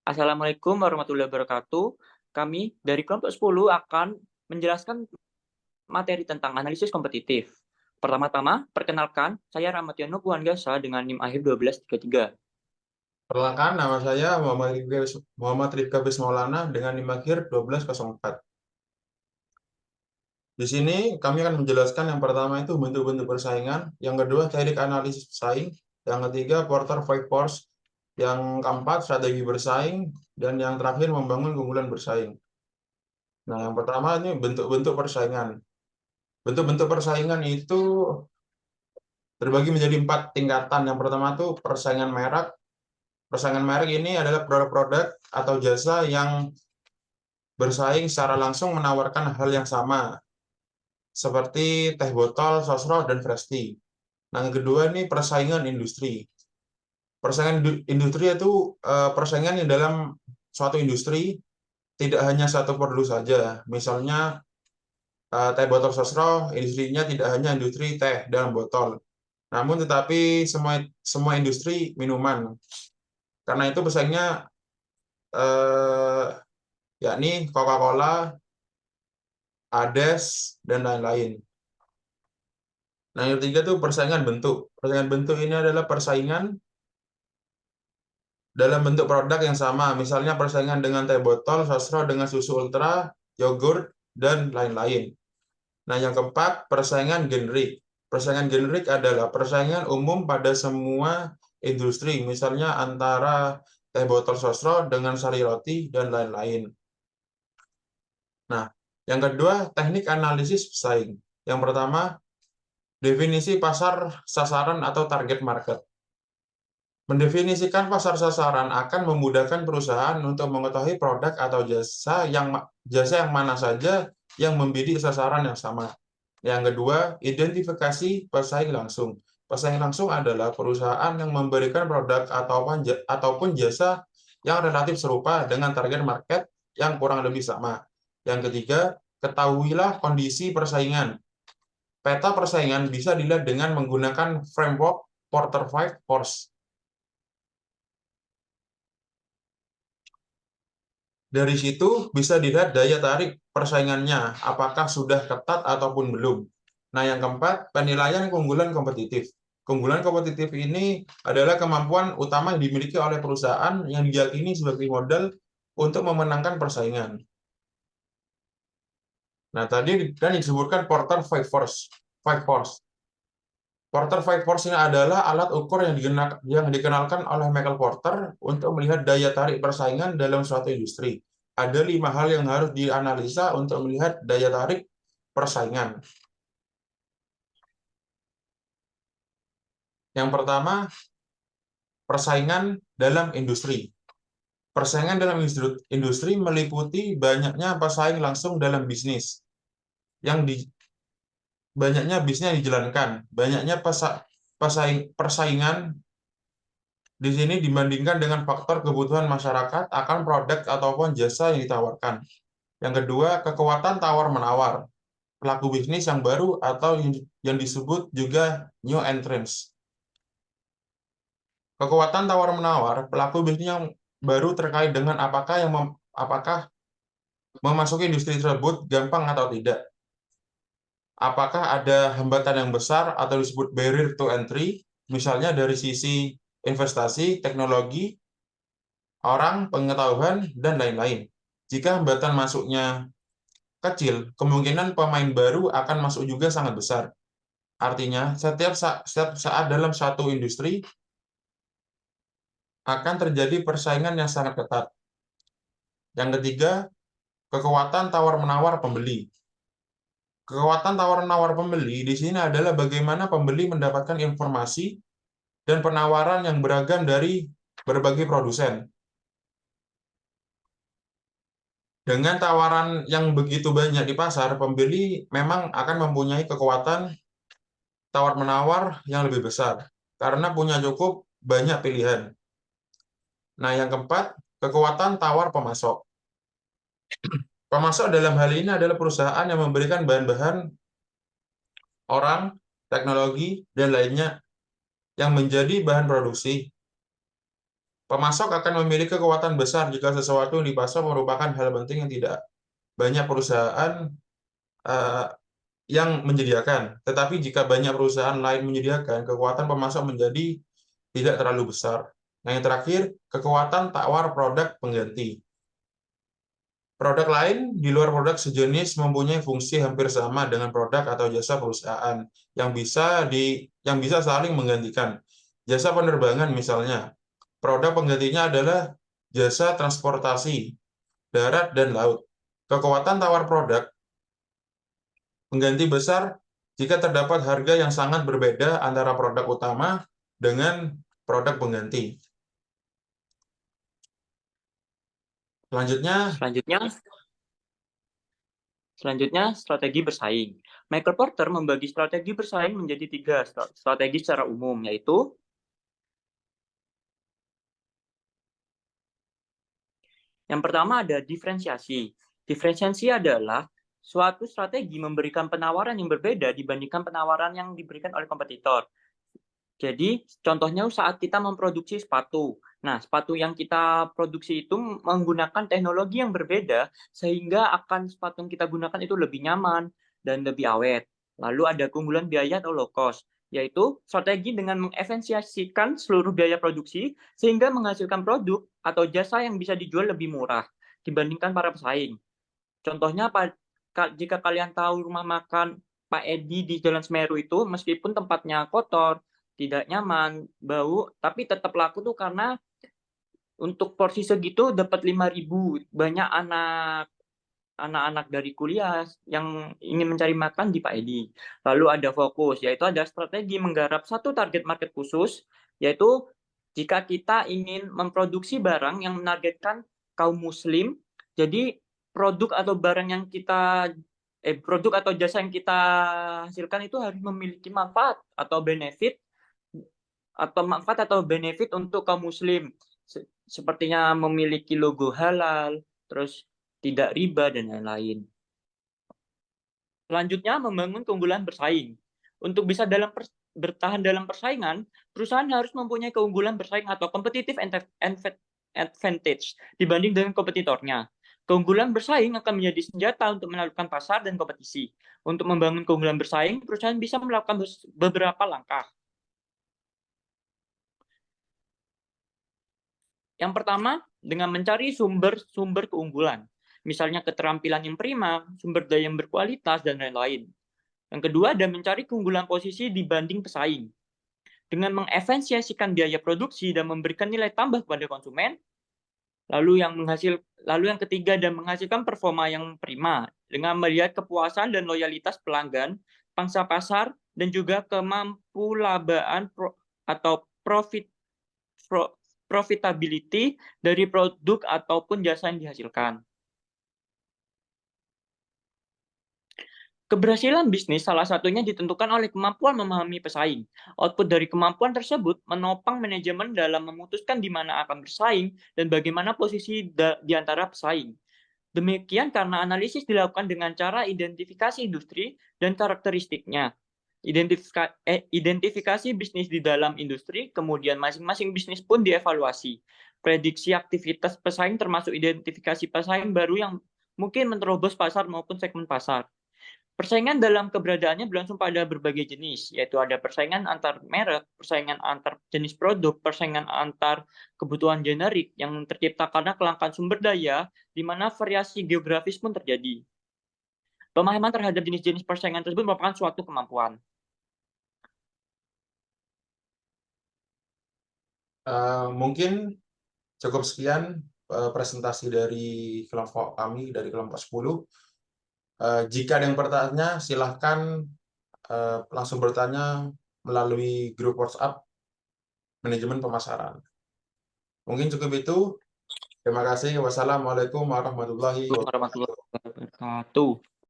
Assalamualaikum warahmatullahi wabarakatuh. Kami dari kelompok 10 akan menjelaskan materi tentang analisis kompetitif. Pertama-tama, perkenalkan, saya Ramadhanu Puanggasa dengan NIM akhir 1233. Perkenalkan, nama saya Muhammad Rifka Bismaulana dengan NIM akhir 1204. Di sini kami akan menjelaskan yang pertama itu bentuk-bentuk persaingan, yang kedua teknik analisis pesaing, yang ketiga Porter Five Force, yang keempat strategi bersaing, dan yang terakhir membangun keunggulan bersaing. Nah, yang pertama ini bentuk-bentuk persaingan. Bentuk-bentuk persaingan itu terbagi menjadi 4 tingkatan. Yang pertama itu persaingan merek. Persaingan merek ini adalah produk-produk atau jasa yang bersaing secara langsung menawarkan hal yang sama, seperti teh botol, sosro, dan Fresti. Nah, yang kedua ini persaingan industri. Persaingan industri itu persaingan yang dalam suatu industri tidak hanya satu produk saja. Misalnya teh botol sosro, industrinya tidak hanya industri teh dalam botol, namun tetapi semua industri minuman. Karena itu pesaingnya eh, yakni Coca-Cola, Ades, dan lain-lain. Nah, yang ketiga itu persaingan bentuk. Persaingan bentuk ini adalah persaingan dalam bentuk produk yang sama. Misalnya persaingan dengan teh botol, sosro dengan susu ultra, yogurt, dan lain-lain. Nah, yang keempat, persaingan generik. Persaingan generik adalah persaingan umum pada semua industri, misalnya antara teh botol sosro dengan sari roti, dan lain-lain. Nah, yang kedua, teknik analisis pesaing. Yang pertama, definisi pasar sasaran atau target market. Mendefinisikan pasar sasaran akan memudahkan perusahaan untuk mengetahui produk atau jasa yang mana saja yang membidik sasaran yang sama. Yang kedua, identifikasi pesaing langsung. Pesaing langsung adalah perusahaan yang memberikan produk ataupun jasa yang relatif serupa dengan target market yang kurang lebih sama. Yang ketiga, ketahuilah kondisi persaingan. Peta persaingan bisa dilihat dengan menggunakan framework Porter Five Force. Dari situ bisa dilihat daya tarik persaingannya, apakah sudah ketat ataupun belum. Nah, yang keempat, penilaian keunggulan kompetitif. Keunggulan kompetitif ini adalah kemampuan utama yang dimiliki oleh perusahaan yang diyakini sebagai modal untuk memenangkan persaingan. Nah, tadi kan disebutkan Porter Five Force. Five Force. Porter Five Force ini adalah alat ukur yang dikenalkan oleh Michael Porter untuk melihat daya tarik persaingan dalam suatu industri. Ada 5 hal yang harus dianalisa untuk melihat daya tarik persaingan. Yang pertama, persaingan dalam industri. Persaingan dalam industri meliputi banyaknya pesaing langsung dalam bisnis. Banyaknya bisnis yang dijalankan, banyaknya persaingan di sini dibandingkan dengan faktor kebutuhan masyarakat akan produk ataupun jasa yang ditawarkan. Yang kedua, kekuatan tawar-menawar. Pelaku bisnis yang baru atau yang disebut juga new entrants. Kekuatan tawar-menawar, pelaku bisnis yang baru terkait dengan apakah memasuki industri tersebut gampang atau tidak. Apakah ada hambatan yang besar atau disebut barrier to entry, misalnya dari sisi investasi, teknologi, orang, pengetahuan, dan lain-lain. Jika hambatan masuknya kecil, kemungkinan pemain baru akan masuk juga sangat besar. Artinya, setiap saat dalam satu industri akan terjadi persaingan yang sangat ketat. Yang ketiga, kekuatan tawar-menawar pembeli. Kekuatan tawar-menawar pembeli di sini adalah bagaimana pembeli mendapatkan informasi dan penawaran yang beragam dari berbagai produsen. Dengan tawaran yang begitu banyak di pasar, pembeli memang akan mempunyai kekuatan tawar-menawar yang lebih besar karena punya cukup banyak pilihan. Nah, yang keempat, kekuatan tawar pemasok. Pemasok dalam hal ini adalah perusahaan yang memberikan bahan-bahan, orang, teknologi, dan lainnya yang menjadi bahan produksi. Pemasok akan memiliki kekuatan besar jika sesuatu yang dipasok merupakan hal penting yang tidak banyak perusahaan eh, yang menyediakan. Tetapi jika banyak perusahaan lain menyediakan, kekuatan pemasok menjadi tidak terlalu besar. Nah, yang terakhir, kekuatan tawar produk pengganti. Produk lain di luar produk sejenis mempunyai fungsi hampir sama dengan produk atau jasa perusahaan yang bisa saling menggantikan. Jasa penerbangan misalnya, produk penggantinya adalah jasa transportasi darat dan laut. Kekuatan tawar produk pengganti besar jika terdapat harga yang sangat berbeda antara produk utama dengan produk pengganti. Selanjutnya, Selanjutnya, strategi bersaing. Michael Porter membagi strategi bersaing menjadi 3 strategi secara umum, yaitu yang pertama ada diferensiasi. Diferensiasi adalah suatu strategi memberikan penawaran yang berbeda dibandingkan penawaran yang diberikan oleh kompetitor. Jadi, contohnya saat kita memproduksi sepatu. Nah, sepatu yang kita produksi itu menggunakan teknologi yang berbeda, sehingga sepatu yang kita gunakan itu lebih nyaman dan lebih awet. Lalu ada keunggulan biaya atau low cost, yaitu strategi dengan mengefisiensikan seluruh biaya produksi, sehingga menghasilkan produk atau jasa yang bisa dijual lebih murah dibandingkan para pesaing. Contohnya, jika kalian tahu rumah makan Pak Edi di Jalan Semeru itu, meskipun tempatnya kotor, tidak nyaman, bau, tapi tetap laku tuh karena untuk porsi segitu dapat 5.000. Banyak anak-anak dari kuliah yang ingin mencari makan di Pak Edi. Lalu ada fokus, yaitu ada strategi menggarap satu target market khusus, yaitu jika kita ingin memproduksi barang yang menargetkan kaum muslim, jadi produk atau jasa yang kita hasilkan itu harus memiliki manfaat atau benefit untuk kaum muslim, sepertinya memiliki logo halal, terus tidak riba dan lain-lain. Selanjutnya, membangun keunggulan bersaing. Untuk bisa bertahan dalam persaingan, perusahaan harus mempunyai keunggulan bersaing atau competitive advantage dibanding dengan kompetitornya. Keunggulan bersaing akan menjadi senjata untuk menaklukkan pasar dan kompetisi. Untuk membangun keunggulan bersaing, perusahaan bisa melakukan beberapa langkah. Yang pertama, dengan mencari sumber keunggulan. Misalnya keterampilan yang prima, sumber daya yang berkualitas, dan lain-lain. Yang kedua, ada mencari keunggulan posisi dibanding pesaing. Dengan mengefisiensikan biaya produksi dan memberikan nilai tambah kepada konsumen. Lalu yang ketiga, dan menghasilkan performa yang prima. Dengan melihat kepuasan dan loyalitas pelanggan, pangsa pasar, dan juga kemampuan atau profitability dari produk ataupun jasa yang dihasilkan. Keberhasilan bisnis salah satunya ditentukan oleh kemampuan memahami pesaing. Output dari kemampuan tersebut menopang manajemen dalam memutuskan di mana akan bersaing dan bagaimana posisi di antara pesaing. Demikian karena analisis dilakukan dengan cara identifikasi industri dan karakteristiknya. Identifikasi bisnis di dalam industri, kemudian masing-masing bisnis pun dievaluasi. Prediksi aktivitas pesaing termasuk identifikasi pesaing baru yang mungkin menerobos pasar maupun segmen pasar. Persaingan dalam keberadaannya berlangsung pada berbagai jenis, yaitu ada persaingan antar merek, persaingan antar jenis produk, persaingan antar kebutuhan generik yang tercipta karena kelangkaan sumber daya, di mana variasi geografis pun terjadi. Pemahaman terhadap jenis-jenis persaingan tersebut merupakan suatu kemampuan. mungkin cukup sekian presentasi dari kelompok kami, dari kelompok 10. Jika ada yang bertanya, silahkan langsung bertanya melalui grup WhatsApp manajemen pemasaran. Mungkin cukup itu. Terima kasih. Wassalamualaikum warahmatullahi wabarakatuh. Warahmatullahi wabarakatuh.